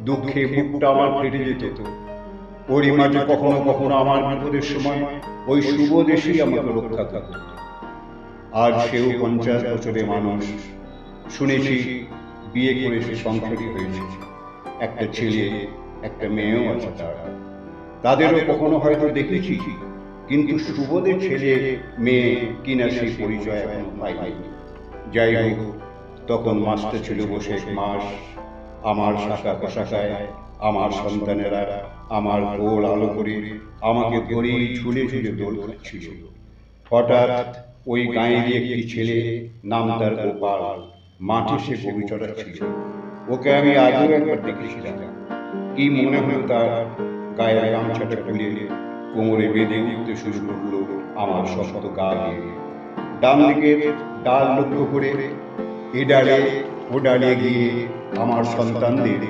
দুঃখে বুকটা আমার ফেটে যেত। ওরই মাঝে কখনো কখনো আমার বিপদের সময় ওই শুভদেশই আমাকে রক্ষা করত। আজ সেও 50 বছরের মানুষ। শুনেছি বিয়ে করে সে সংসারী হয়েছে, একটা ছেলে একটা মেয়েও আছে তার। তাদেরও কখনো হয়তো দেখেছি, কিন্তু শুভদের ছেলে মেয়ে কিনা সেই পরিচয় এখনো পাইনি। যাই হোক, তখন মাস্টার ছিল বসে 1 মাস। আমার শাখা প্রশাখায় আমার সন্তানেরা আমার কোল আলো করে আমাকে ধরে ঝুলে ঝুলে দোল খাচ্ছিল। হঠাৎ ওই গাঁয়েরই একটি ছেলে, নাম তার গোপাল, মাঠে সে গরু চড়াচ্ছিল। ওকে আমি আগেও একবার দেখেছিলাম। কি মনে হলো তার, গায়ের গামছাটা খুলে কোমরে বেঁধে উঠতে শুরু করলো আমার শক্ত গা বেয়ে। ডান দিকের ডাল লক্ষ্য করে এ ডালে ও ডালে গিয়ে আমার সন্তানদের